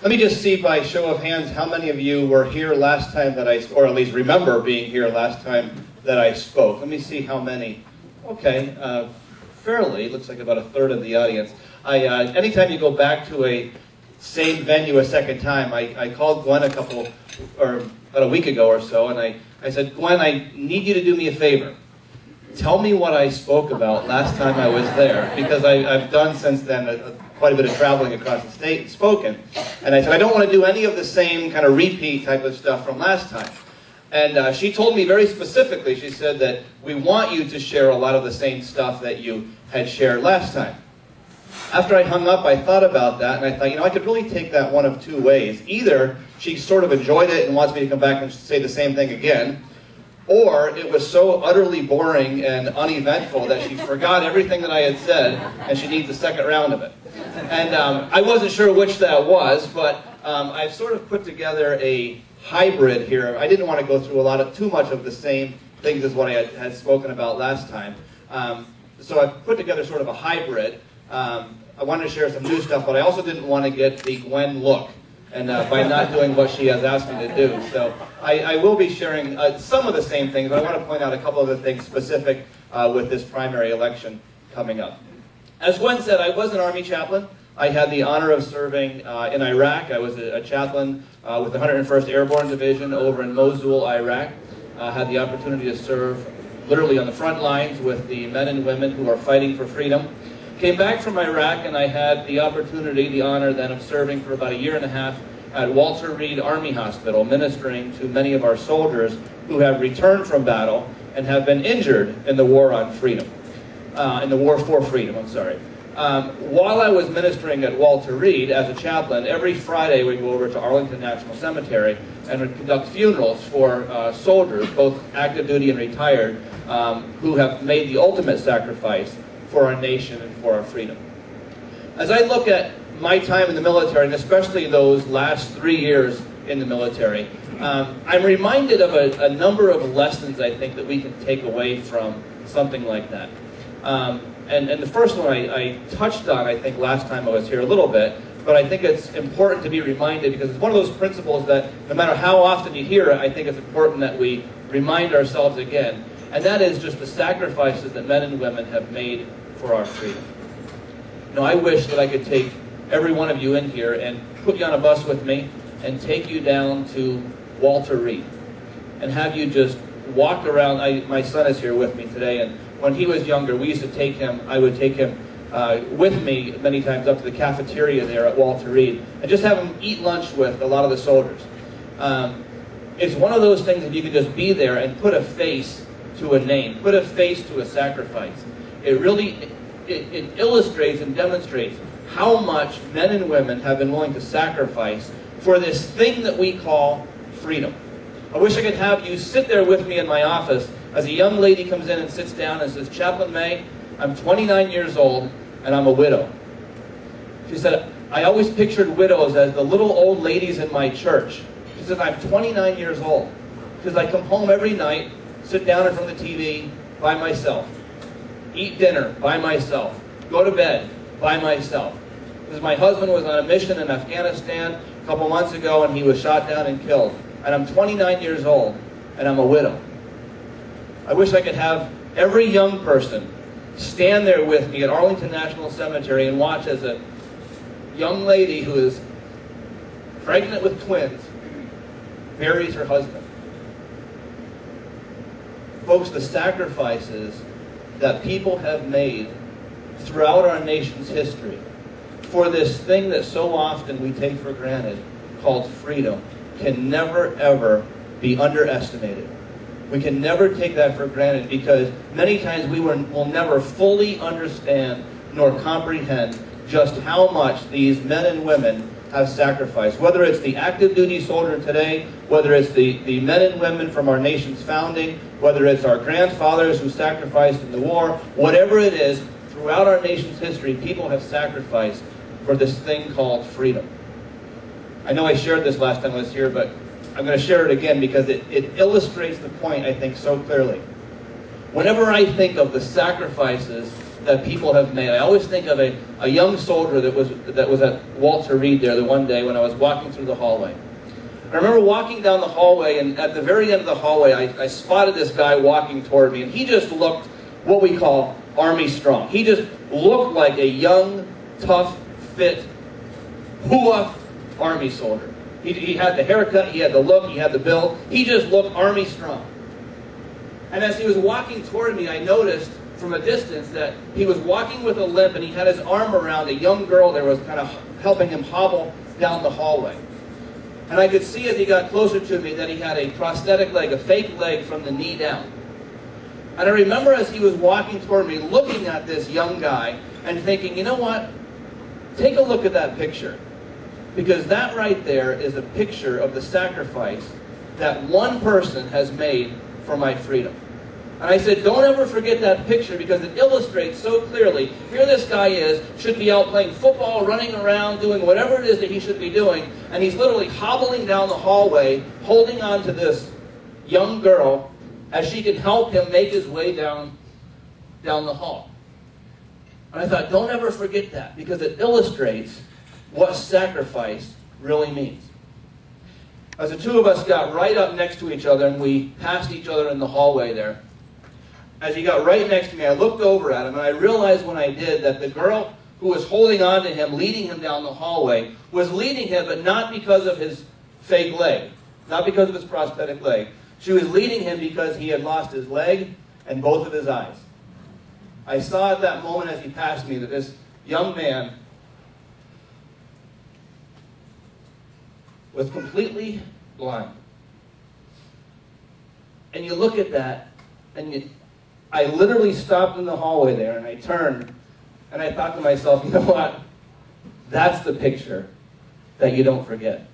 Let me just see by show of hands how many of you were here last time that I, or at least remember being here last time that I spoke. Let me see how many. Okay, fairly, looks like about a third of the audience. Anytime you go back to a same venue a second time, I called Gwen about a week ago or so, and I said, Gwen, I need you to do me a favor. Tell me what I spoke about last time I was there, because I've done since then quite a bit of traveling across the state and spoken. And I said, I don't want to do any of the same kind of repeat type of stuff from last time. And she told me very specifically, she said that we want you to share a lot of the same stuff that you had shared last time. After I hung up, I thought about that, and I thought, I could really take that one of two ways. Either she sort of enjoyed it and wants me to come back and say the same thing again, or it was so utterly boring and uneventful that she forgot everything that I had said, and she needs a second round of it. And I wasn't sure which that was, but I've sort of put together a hybrid here. I didn't want to go through too much of the same things as what I had spoken about last time. So I put together sort of a hybrid. I wanted to share some new stuff, but I also didn't want to get the Gwen look, and by not doing what she has asked me to do. So I will be sharing some of the same things, but I want to point out a couple of the things specific with this primary election coming up. As Gwen said, I was an Army chaplain. I had the honor of serving in Iraq. I was a chaplain with the 101st Airborne Division over in Mosul, Iraq. Had the opportunity to serve literally on the front lines with the men and women who are fighting for freedom. Came back from Iraq, and I had the opportunity, the honor then of serving for about a year and a half at Walter Reed Army Hospital, ministering to many of our soldiers who have returned from battle and have been injured in the war on freedom. In the war for freedom, I'm sorry. While I was ministering at Walter Reed as a chaplain, every Friday we'd go over to Arlington National Cemetery and would conduct funerals for soldiers, both active duty and retired, who have made the ultimate sacrifice for our nation and for our freedom. As I look at my time in the military, and especially those last 3 years in the military, I'm reminded of a number of lessons I think that we can take away from something like that. And the first one I touched on, I think, last time I was here a little bit, but I think it's important to be reminded because it's one of those principles that no matter how often you hear it, I think it's important that we remind ourselves again, and that is just the sacrifices that men and women have made for our freedom. I wish that I could take every one of you in here and put you on a bus with me and take you down to Walter Reed and have you just walk around. My son is here with me today, and when he was younger, we used to take him, I would take him with me many times up to the cafeteria there at Walter Reed and just have him eat lunch with a lot of the soldiers. It's one of those things that you can just be there and put a face to a name, put a face to a sacrifice. It really, it illustrates and demonstrates how much men and women have been willing to sacrifice for this thing that we call freedom. I wish I could have you sit there with me in my office as a young lady comes in and sits down and says, Chaplain May, I'm 29 years old and I'm a widow. She said, I always pictured widows as the little old ladies in my church. She says, I'm 29 years old. She says, I come home every night, sit down in front of the TV by myself, eat dinner by myself, go to bed by myself. Because my husband was on a mission in Afghanistan a couple months ago and he was shot down and killed. And I'm 29 years old and I'm a widow. I wish I could have every young person stand there with me at Arlington National Cemetery and watch as a young lady who is pregnant with twins buries her husband. Folks, the sacrifices that people have made throughout our nation's history for this thing that so often we take for granted called freedom can never, ever be underestimated. We can never take that for granted because many times we will never fully understand nor comprehend just how much these men and women have sacrificed. Whether it's the active duty soldier today, whether it's the men and women from our nation's founding, whether it's our grandfathers who sacrificed in the war, whatever it is, throughout our nation's history, people have sacrificed for this thing called freedom. I know I shared this last time I was here, but I'm going to share it again because it illustrates the point, I think, so clearly. Whenever I think of the sacrifices that people have made. I always think of a young soldier that was at Walter Reed there the one day when I was walking through the hallway. I remember walking down the hallway, and at the very end of the hallway, I spotted this guy walking toward me, and he just looked what we call Army strong. He just looked like a young, tough, fit, hooah Army soldier. He had the haircut, he had the look, he had the build. He just looked Army strong. And as he was walking toward me, I noticed from a distance that he was walking with a limp, and he had his arm around a young girl that was kind of helping him hobble down the hallway. And I could see as he got closer to me that he had a prosthetic leg, a fake leg from the knee down. And I remember as he was walking toward me, looking at this young guy and thinking, you know what? Take a look at that picture. Because that right there is a picture of the sacrifice that one person has made for my freedom. And I said, don't ever forget that picture, because it illustrates so clearly, here this guy is, should be out playing football, running around, doing whatever it is that he should be doing, and he's literally hobbling down the hallway, holding on to this young girl as she can help him make his way down the hall. And I thought, don't ever forget that, because it illustrates what sacrifice really means. As the two of us got right up next to each other, and we passed each other in the hallway there, as he got right next to me, I looked over at him, and I realized when I did that the girl who was holding on to him, leading him down the hallway, was leading him, but not because of his fake leg, not because of his prosthetic leg. She was leading him because he had lost his leg and both of his eyes. I saw at that moment as he passed me that this young man was completely blind. And you look at that, and I literally stopped in the hallway there, and I turned, and I thought to myself, you know what? That's the picture that you don't forget.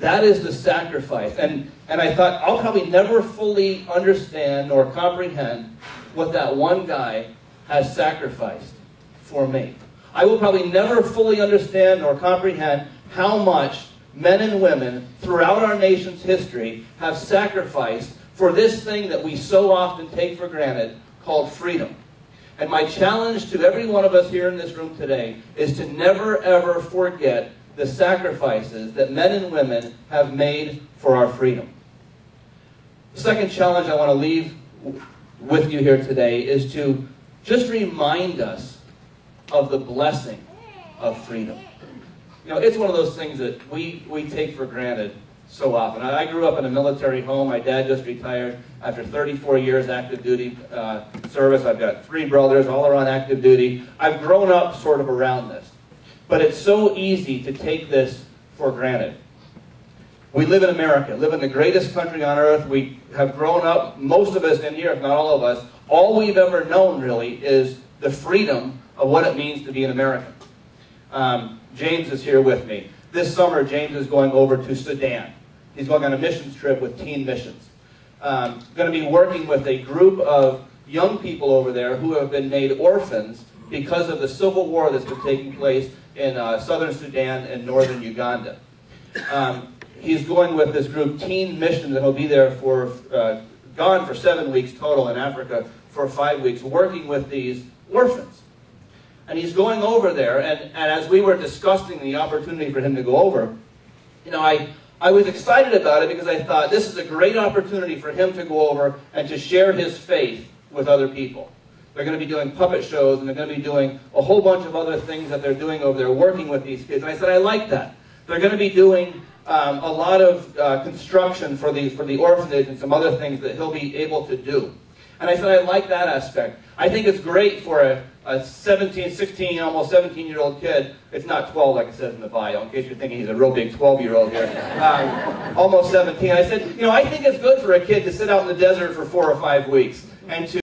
That is the sacrifice. And I thought, I'll probably never fully understand nor comprehend what that one guy has sacrificed for me. I will probably never fully understand nor comprehend how much men and women throughout our nation's history have sacrificed for this thing that we so often take for granted called freedom. And my challenge to every one of us here in this room today is to never ever forget the sacrifices that men and women have made for our freedom. The second challenge I want to leave with you here today is to just remind us of the blessing of freedom. You know, it's one of those things that we take for granted so often. I grew up in a military home. My dad just retired after 34 years active duty service. I've got 3 brothers, all are on active duty. I've grown up sort of around this. But it's so easy to take this for granted. We live in America, live in the greatest country on earth. We have grown up, most of us in here, if not all of us, all we've ever known really is the freedom of what it means to be an American. James is here with me. This summer, James is going over to Sudan. He's going on a missions trip with Teen Missions. Going to be working with a group of young people over there who have been made orphans because of the civil war that's been taking place in southern Sudan and northern Uganda. He's going with this group, Teen Missions, and he'll be there for, gone for 7 weeks total in Africa for 5 weeks, working with these orphans. And he's going over there, and as we were discussing the opportunity for him to go over, you know, I was excited about it because I thought this is a great opportunity for him to go over and to share his faith with other people. They're going to be doing puppet shows, and they're going to be doing a whole bunch of other things that they're doing over there, working with these kids. And I said, I like that. They're going to be doing a lot of construction for the orphanage and some other things that he'll be able to do. And I said, I like that aspect. I think it's great for a 17, 16, almost 17-year-old kid. It's not 12 like it says in the bio, in case you're thinking he's a real big 12-year-old here. Almost 17. I said, you know, I think it's good for a kid to sit out in the desert for 4 or 5 weeks and to